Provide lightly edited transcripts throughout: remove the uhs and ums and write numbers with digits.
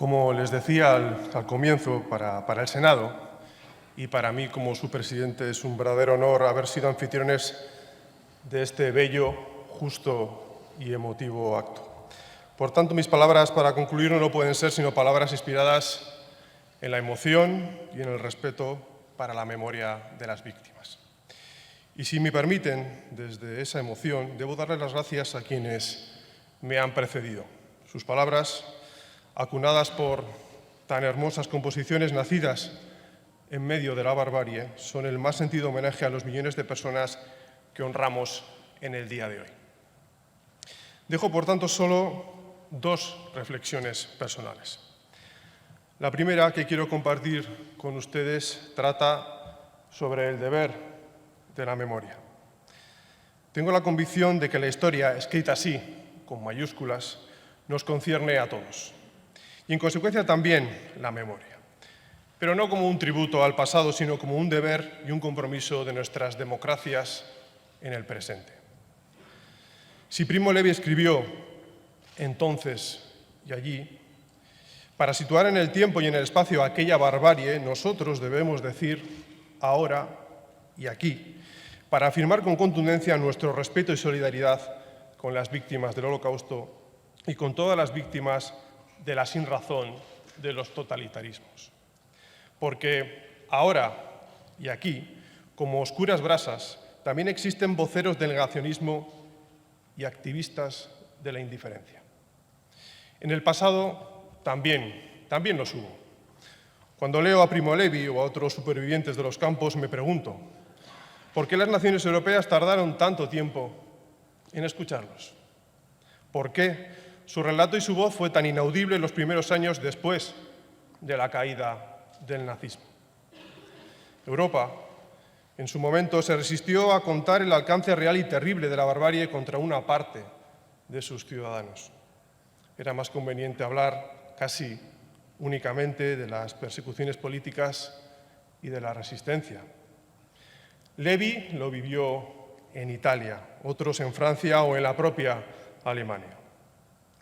Como les decía al comienzo, para el Senado y para mí como su presidente es un verdadero honor haber sido anfitriones de este bello, justo y emotivo acto. Por tanto, mis palabras para concluir no pueden ser sino palabras inspiradas en la emoción y en el respeto para la memoria de las víctimas. Y si me permiten, desde esa emoción, debo darles las gracias a quienes me han precedido. Sus palabras, acunadas por tan hermosas composiciones nacidas en medio de la barbarie, son el más sentido homenaje a los millones de personas que honramos en el día de hoy. Dejo, por tanto, solo dos reflexiones personales. La primera que quiero compartir con ustedes trata sobre el deber de la memoria. Tengo la convicción de que la historia, escrita así, con mayúsculas, nos concierne a todos. Y, en consecuencia, también la memoria. Pero no como un tributo al pasado, sino como un deber y un compromiso de nuestras democracias en el presente. Si Primo Levi escribió entonces y allí, para situar en el tiempo y en el espacio aquella barbarie, nosotros debemos decir ahora y aquí, para afirmar con contundencia nuestro respeto y solidaridad con las víctimas del Holocausto y con todas las víctimas de la sinrazón de los totalitarismos. Porque ahora y aquí, como oscuras brasas, también existen voceros del negacionismo y activistas de la indiferencia. En el pasado también los hubo. Cuando leo a Primo Levi o a otros supervivientes de los campos, me pregunto, ¿por qué las naciones europeas tardaron tanto tiempo en escucharlos? ¿Por qué su relato y su voz fue tan inaudible en los primeros años después de la caída del nazismo? Europa, en su momento, se resistió a contar el alcance real y terrible de la barbarie contra una parte de sus ciudadanos. Era más conveniente hablar casi únicamente de las persecuciones políticas y de la resistencia. Levi lo vivió en Italia, otros en Francia o en la propia Alemania.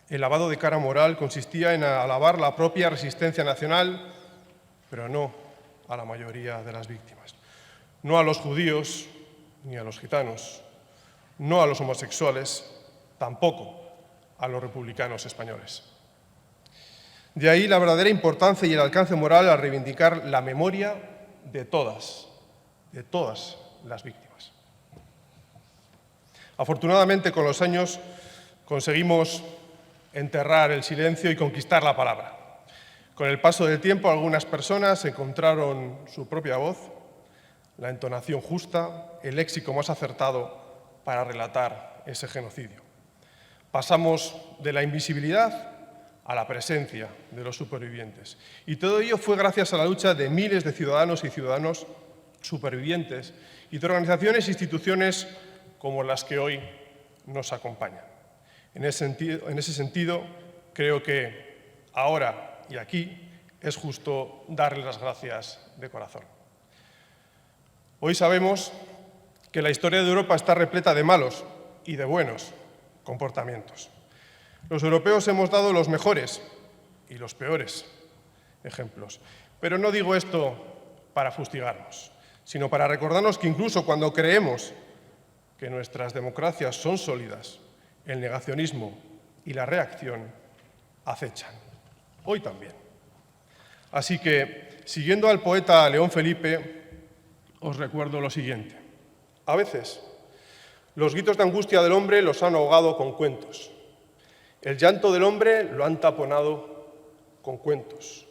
El lavado de cara moral consistía en alabar la propia resistencia nacional, pero no a la mayoría de las víctimas. No a los judíos ni a los gitanos, no a los homosexuales, tampoco a los republicanos españoles. De ahí la verdadera importancia y el alcance moral a reivindicar la memoria de todas las víctimas. Afortunadamente, con los años conseguimos enterrar el silencio y conquistar la palabra. Con el paso del tiempo, algunas personas encontraron su propia voz, la entonación justa, el léxico más acertado para relatar ese genocidio. Pasamos de la invisibilidad a la presencia de los supervivientes. Y todo ello fue gracias a la lucha de miles de ciudadanos y ciudadanos supervivientes y de organizaciones e instituciones como las que hoy nos acompañan. En ese sentido, creo que ahora y aquí es justo darles las gracias de corazón. Hoy sabemos que la historia de Europa está repleta de malos y de buenos comportamientos. Los europeos hemos dado los mejores y los peores ejemplos. Pero no digo esto para fustigarnos, sino para recordarnos que incluso cuando creemos que nuestras democracias son sólidas, el negacionismo y la reacción acechan. Hoy también. Así que, siguiendo al poeta León Felipe, os recuerdo lo siguiente. A veces, los gritos de angustia del hombre los han ahogado con cuentos. El llanto del hombre lo han taponado con cuentos.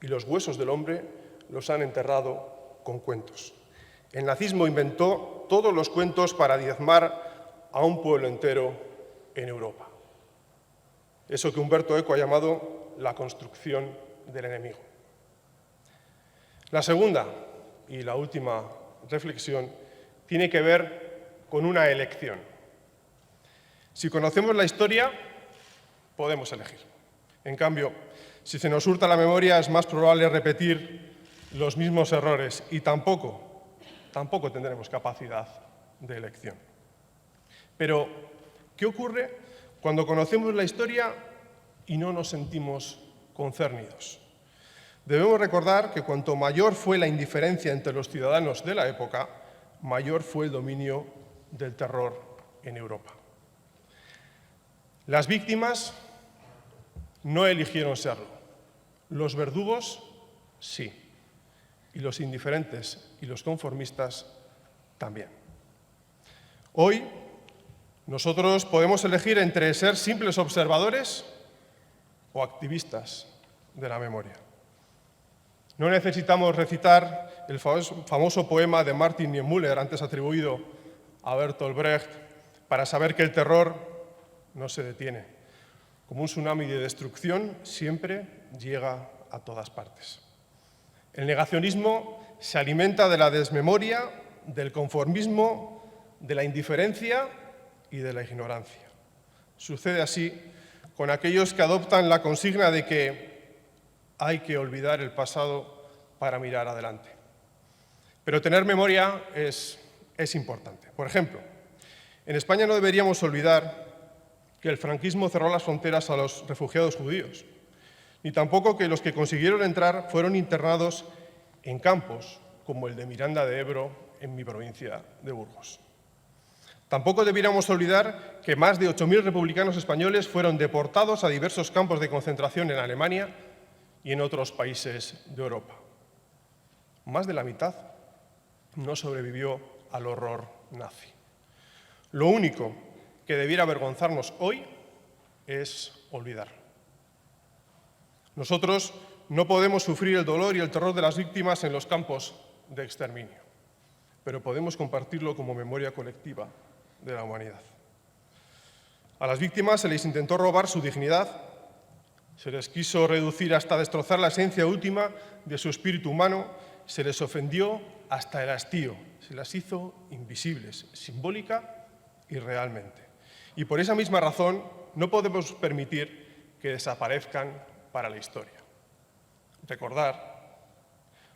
Y los huesos del hombre los han enterrado con cuentos. El nazismo inventó todos los cuentos para diezmar a un pueblo entero en Europa. Eso que Humberto Eco ha llamado la construcción del enemigo. La segunda y la última reflexión tiene que ver con una elección. Si conocemos la historia, podemos elegir. En cambio, si se nos hurta la memoria, es más probable repetir los mismos errores y tampoco tendremos capacidad de elección. Pero, ¿qué ocurre cuando conocemos la historia y no nos sentimos concernidos. Debemos recordar que cuanto mayor fue la indiferencia entre los ciudadanos de la época, mayor fue el dominio del terror en Europa. Las víctimas no eligieron serlo. Los verdugos, sí. Y los indiferentes y los conformistas, también. Hoy, nosotros podemos elegir entre ser simples observadores o activistas de la memoria. No necesitamos recitar el famoso poema de Martin Niemöller, antes atribuido a Bertolt Brecht, para saber que el terror no se detiene. Como un tsunami de destrucción, siempre llega a todas partes. El negacionismo se alimenta de la desmemoria, del conformismo, de la indiferencia y de la ignorancia. Sucede así con aquellos que adoptan la consigna de que hay que olvidar el pasado para mirar adelante. Pero tener memoria es importante. Por ejemplo, en España no deberíamos olvidar que el franquismo cerró las fronteras a los refugiados judíos, ni tampoco que los que consiguieron entrar fueron internados en campos como el de Miranda de Ebro, en mi provincia de Burgos. Tampoco debiéramos olvidar que más de 8.000 republicanos españoles fueron deportados a diversos campos de concentración en Alemania y en otros países de Europa. Más de la mitad no sobrevivió al horror nazi. Lo único que debiera avergonzarnos hoy es olvidarlo. Nosotros no podemos sufrir el dolor y el terror de las víctimas en los campos de exterminio, pero podemos compartirlo como memoria colectiva de la humanidad. A las víctimas se les intentó robar su dignidad, se les quiso reducir hasta destrozar la esencia última de su espíritu humano, se les ofendió hasta el hastío, se las hizo invisibles, simbólica y realmente. Y por esa misma razón no podemos permitir que desaparezcan para la historia.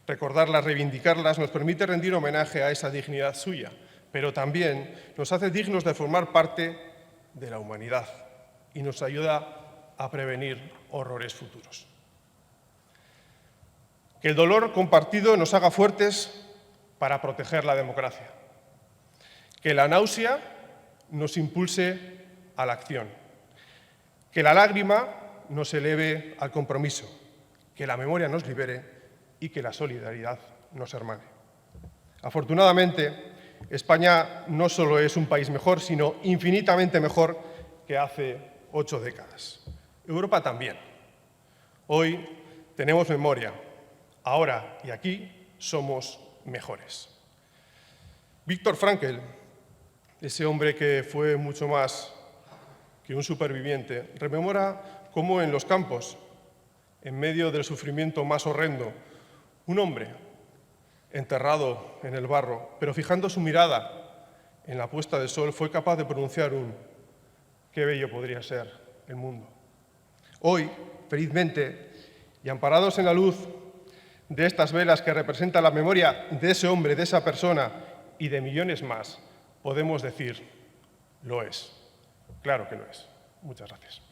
Recordarlas, reivindicarlas, nos permite rendir homenaje a esa dignidad suya, pero también nos hace dignos de formar parte de la humanidad y nos ayuda a prevenir horrores futuros. Que el dolor compartido nos haga fuertes para proteger la democracia. Que la náusea nos impulse a la acción. Que la lágrima nos eleve al compromiso. Que la memoria nos libere y que la solidaridad nos hermane. Afortunadamente, España no solo es un país mejor, sino infinitamente mejor que hace 8 décadas. Europa también. Hoy tenemos memoria. Ahora y aquí somos mejores. Viktor Frankl, ese hombre que fue mucho más que un superviviente, rememora cómo en los campos, en medio del sufrimiento más horrendo, un hombre enterrado en el barro, pero fijando su mirada en la puesta del sol, fue capaz de pronunciar un «qué bello podría ser el mundo». Hoy, felizmente, y amparados en la luz de estas velas que representan la memoria de ese hombre, de esa persona y de millones más, podemos decir, lo es. Claro que lo es. Muchas gracias.